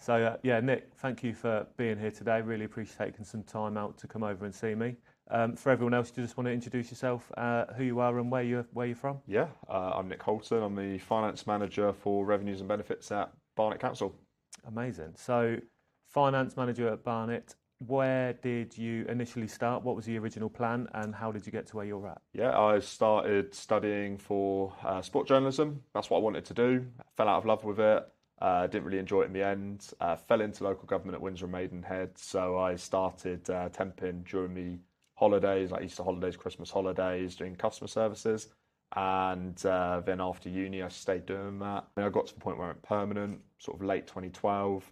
So, Nick, thank you for being here today. Really appreciate taking some time out to come over and see me. For everyone else, you just want to introduce yourself, who you are and where you're from? Yeah, I'm Nick Houlton. I'm the finance manager for revenues and benefits at Barnet Council. Amazing. So, finance manager at Barnet. Where did you initially start? What was the original plan, and how did you get to where you're at? Yeah, I started studying for sport journalism. That's what I wanted to do. Fell out of love with it. Didn't really enjoy it in the end. Fell into local government at Windsor and Maidenhead. So I started temping during the holidays, like Easter holidays, Christmas holidays, doing customer services. And then after uni, I stayed doing that. And I got to the point where I went permanent, sort of late 2012.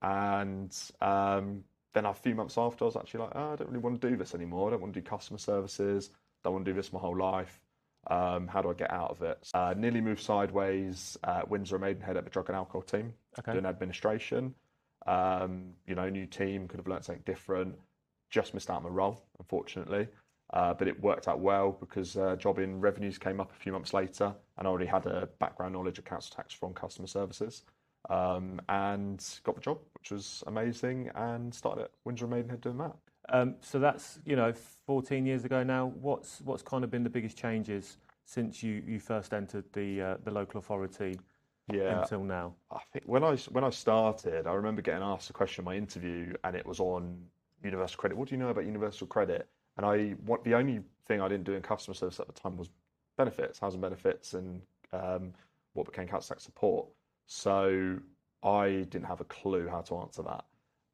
And then a few months after, I was actually like, oh, I don't really want to do this anymore. I don't want to do customer services. Don't want to do this my whole life. How do I get out of it? Nearly moved sideways at Windsor and Maidenhead at the drug and alcohol team, doing administration. New team, could have learnt something different. Just missed out on the role, unfortunately. But it worked out well because a job in revenues came up a few months later, and I already had a background knowledge of council tax from customer services. And got the job, which was amazing, and started at Windsor and Maidenhead doing that. So that's 14 years ago now. What's kind of been the biggest changes since you first entered the local authority until now? I think when I started, I remember getting asked a question in my interview, and it was on universal credit. What do you know about universal credit? And the only thing I didn't do in customer service at the time was benefits, housing benefits, and what became council tax support. So I didn't have a clue how to answer that.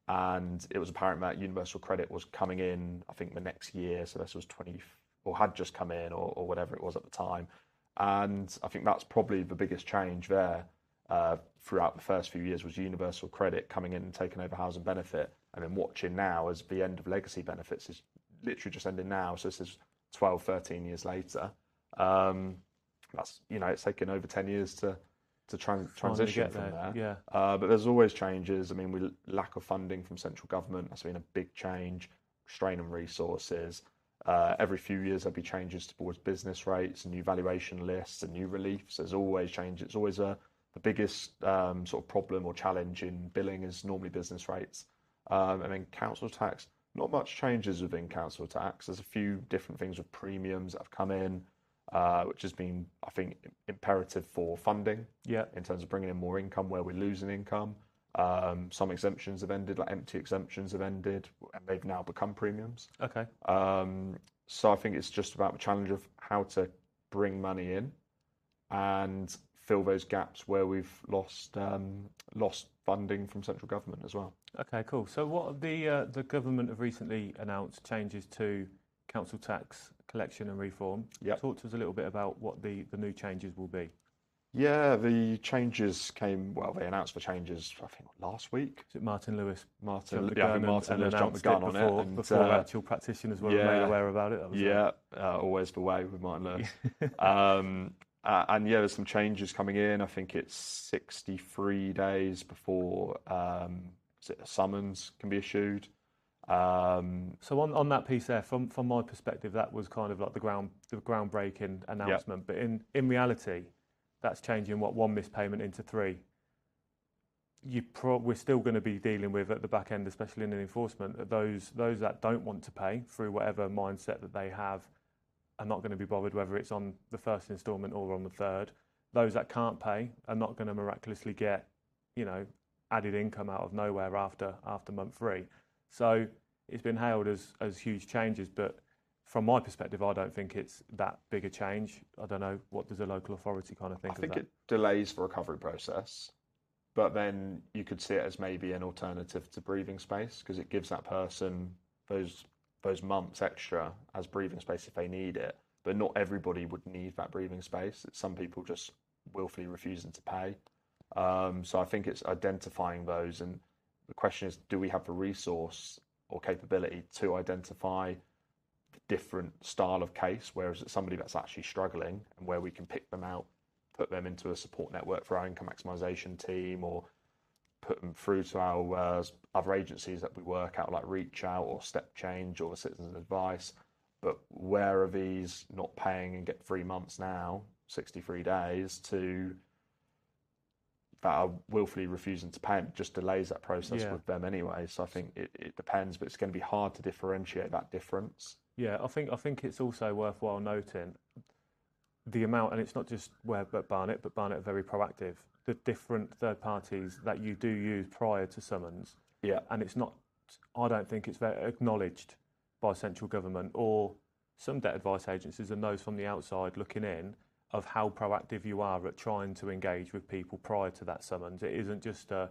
And it was apparent that universal credit was coming in, I think, the next year. So this was or had just come in, or whatever it was at the time. And I think that's probably the biggest change there throughout the first few years was universal credit coming in and taking over housing benefit. And then watching now as the end of legacy benefits is literally just ending now. So this is 12, 13 years later. It's taken over 10 years to transition from there. Yeah. But there's always changes. I mean, lack of funding from central government, that's been a big change, strain on resources. Every few years there'll be changes towards business rates and new valuation lists and new reliefs. There's always change. It's always the biggest sort of problem or challenge in billing is normally business rates. And then council tax, not much changes within council tax. There's a few different things with premiums that have come in. Which has been, I think, imperative for funding in terms of bringing in more income where we're losing income. Some exemptions have ended, like empty exemptions have ended, and they've now become premiums. Okay. So I think it's just about the challenge of how to bring money in and fill those gaps where we've lost funding from central government as well. Okay, cool. So what the government have recently announced changes to council tax collection and reform. Talk to us a little bit about what the new changes will be. Yeah, the changes they announced the changes, I think, last week. Is it Martin Lewis? I think Martin Lewis jumped the gun on it. And before actual practitioners were made aware about it. Always the way with Martin Lewis. And there's some changes coming in. I think it's 63 days before a summons can be issued. So on that piece there, from my perspective, that was kind of like the groundbreaking announcement. But in reality, that's changing one missed payment into three. We're still going to be dealing with at the back end, especially in enforcement, that those that don't want to pay through whatever mindset that they have are not going to be bothered whether it's on the first instalment or on the third. Those that can't pay are not going to miraculously get, added income out of nowhere after month 3. So it's been hailed as huge changes, but from my perspective, I don't think it's that big a change. I don't know, what does a local authority kind of think of that? I think it delays the recovery process, but then you could see it as maybe an alternative to breathing space because it gives that person those months extra as breathing space if they need it. But not everybody would need that breathing space. It's some people just willfully refusing to pay. So I think it's identifying those, and the question is, do we have the resource or capability to identify the different style of case, whereas it's somebody that's actually struggling and where we can pick them out, put them into a support network for our income maximisation team, or put them through to our other agencies that we work out, like Reach Out or Step Change or Citizens Advice. But where are these not paying and get 3 months now, 63 days, to that are willfully refusing to pay, it just delays that process Yeah. with them anyway. So I think it depends, but it's going to be hard to differentiate that difference. Yeah, I think it's also worthwhile noting the amount, and it's not just at Barnet, but Barnet are very proactive. The different third parties that you do use prior to summons, Yeah. and it's not. I don't think it's very acknowledged by central government or some debt advice agencies and those from the outside looking in of how proactive you are at trying to engage with people prior to that summons. It isn't just a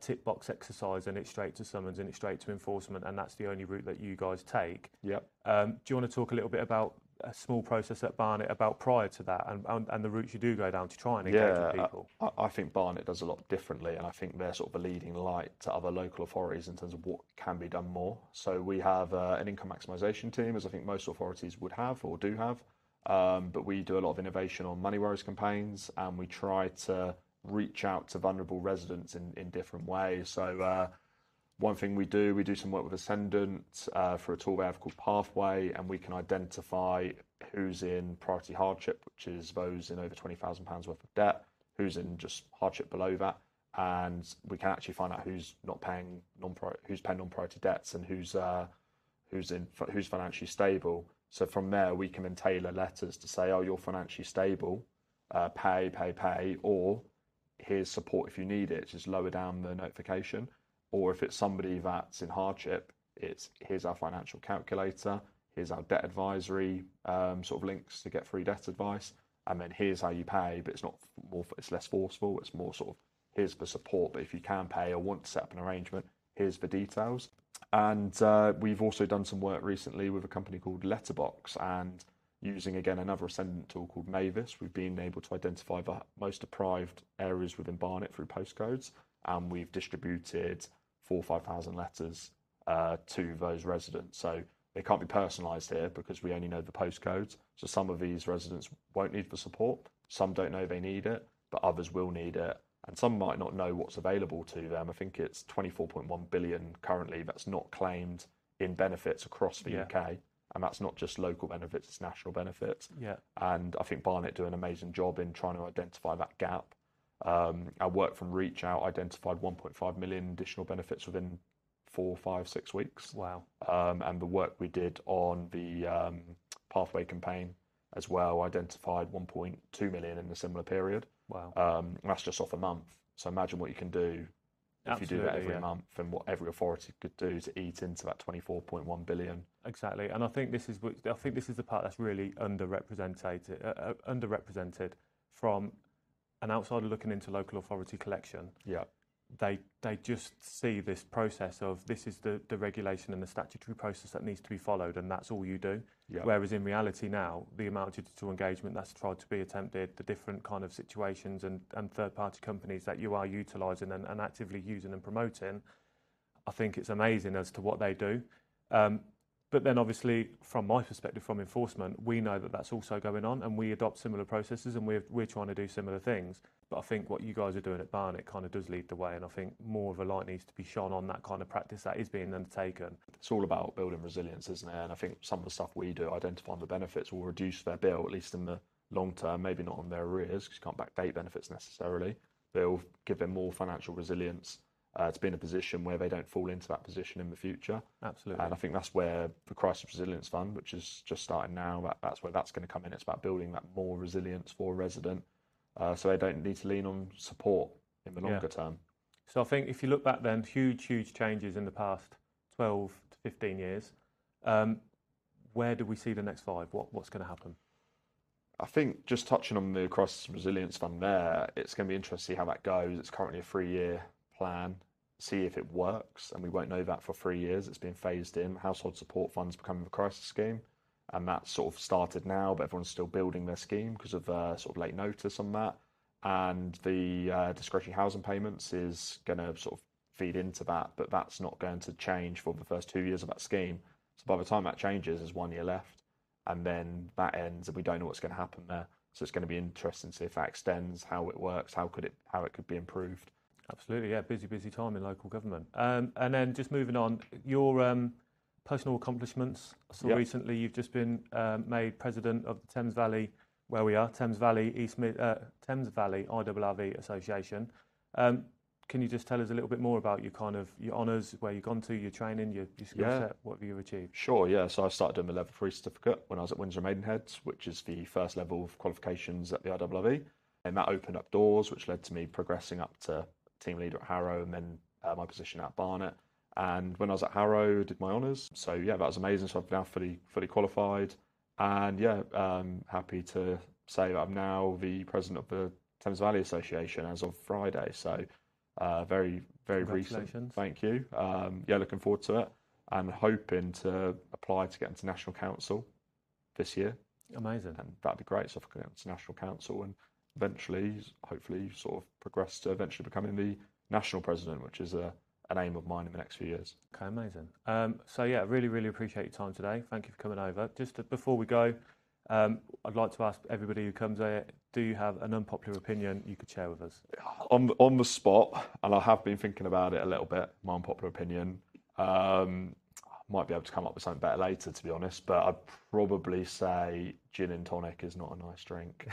tick box exercise and it's straight to summons and it's straight to enforcement, and that's the only route that you guys take. Yep. Do you want to talk a little bit about a small process at Barnet about prior to that and the routes you do go down to try and engage with people? I think Barnet does a lot differently, and I think they're sort of a leading light to other local authorities in terms of what can be done more. So we have an income maximisation team, as I think most authorities would have or do have, but we do a lot of innovation on money worries campaigns, and we try to reach out to vulnerable residents in different ways. So one thing we do some work with Ascendant for a tool they have called Pathway, and we can identify who's in priority hardship, which is those in over £20,000 worth of debt, who's in just hardship below that, and we can actually find out who's not paying who's paying non-priority debts and who's financially stable. So from there, we can then tailor letters to say, oh, you're financially stable, pay, or here's support if you need it, just lower down the notification. Or if it's somebody that's in hardship, it's here's our financial calculator, here's our debt advisory sort of links to get free debt advice, and then here's how you pay. But it's less forceful. It's more sort of here's the support. But if you can pay or want to set up an arrangement, here's the details. And we've also done some work recently with a company called Letterbox, and using again another Ascendant tool called Mavis, we've been able to identify the most deprived areas within Barnet through postcodes, and we've distributed 4,000 or 5,000 letters to those residents. So they can't be personalised here because we only know the postcodes. So some of these residents won't need the support, some don't know they need it, but others will need it. And some might not know what's available to them. I think it's 24.1 billion currently that's not claimed in benefits across the UK. And that's not just local benefits, it's national benefits. Yeah. And I think Barnet do an amazing job in trying to identify that gap. Our work from Reach Out identified 1.5 million additional benefits within 4, 5, 6 weeks. Wow. And the work we did on the Pathway campaign as well identified 1.2 million in a similar period. Wow. That's just off a month. So imagine what you can do if you do that every month, and what every authority could do to eat into that 24.1 billion. Exactly, and I think this is the part that's really underrepresented from an outsider looking into local authority collection. Yeah. They just see this process of this is the regulation and the statutory process that needs to be followed, and that's all you do. Yeah. Whereas in reality now, the amount of digital engagement that's tried to be attempted, the different kind of situations and third-party companies that you are utilising and actively using and promoting, I think it's amazing as to what they do. But then obviously, from my perspective, from enforcement, we know that that's also going on, and we adopt similar processes, and we're trying to do similar things. But I think what you guys are doing at Barnet kind of does lead the way, and I think more of a light needs to be shone on that kind of practice that is being undertaken. It's all about building resilience, isn't it? And I think some of the stuff we do, identifying the benefits, will reduce their bill, at least in the long term, maybe not on their arrears, because you can't backdate benefits necessarily, but it'll give them more financial resilience to be in a position where they don't fall into that position in the future. Absolutely. And I think that's where the Crisis Resilience Fund, which is just starting now, that's where that's going to come in. It's about building that more resilience for a resident, so they don't need to lean on support in the longer term. So I think if you look back then, huge changes in the past 12 to 15 years. Where do we see the next 5? What's going to happen? I think just touching on the Crisis Resilience Fund there, it's going to be interesting to see how that goes. It's currently a 3-year plan. See if it works, and we won't know that for 3 years. It's been phased in. Household support funds becoming the crisis scheme, and that's sort of started now, but everyone's still building their scheme because of sort of late notice on that. And the discretionary housing payments is going to sort of feed into that, but that's not going to change for the first 2 years of that scheme. So by the time that changes, there's 1 year left, and then that ends, and we don't know what's going to happen there. So it's going to be interesting to see if that extends, how it works, how it could be improved. Absolutely, yeah. Busy time in local government. And then just moving on, your personal accomplishments. I saw recently you've just been made president of the Thames Valley, where we are, Thames Valley IRRV Association. Can you just tell us a little bit more about your honours, where you've gone to, your training, your skill set, what have you achieved? Sure, yeah. So I started doing my level 3 certificate when I was at Windsor and Maidenhead, which is the first level of qualifications at the IRRV. And that opened up doors, which led to me progressing up to team leader at Harrow and then my position at Barnet. And when I was at Harrow, I did my honours. So yeah, that was amazing. So I've now fully qualified. And yeah, happy to say that I'm now the president of the Thames Valley Association as of Friday. So very recent. Thank you. Yeah, looking forward to it and hoping to apply to get into National Council this year. Amazing. And that'd be great. So if I can get into National Council and eventually, hopefully, sort of progress to eventually becoming the national president, which is an aim of mine in the next few years. Okay, amazing. So yeah, really appreciate your time today. Thank you for coming over. Before we go, I'd like to ask everybody who comes here, do you have an unpopular opinion you could share with us? On the spot, and I have been thinking about it a little bit, my unpopular opinion, might be able to come up with something better later, to be honest, but I'd probably say gin and tonic is not a nice drink.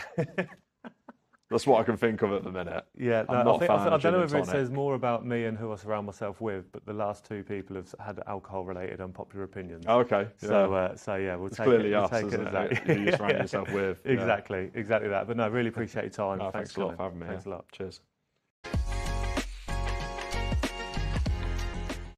That's what I can think of at the minute. Yeah, I don't know if it says more about me and who I surround myself with, but the last two people have had alcohol-related unpopular opinions. Oh, okay. Yeah. So yeah, we'll it's take clearly it. Us, we'll take isn't it as it? that. Who you surround yourself with. Exactly that. But no, really appreciate your time. Thanks a lot for having me. Thanks a lot. Cheers.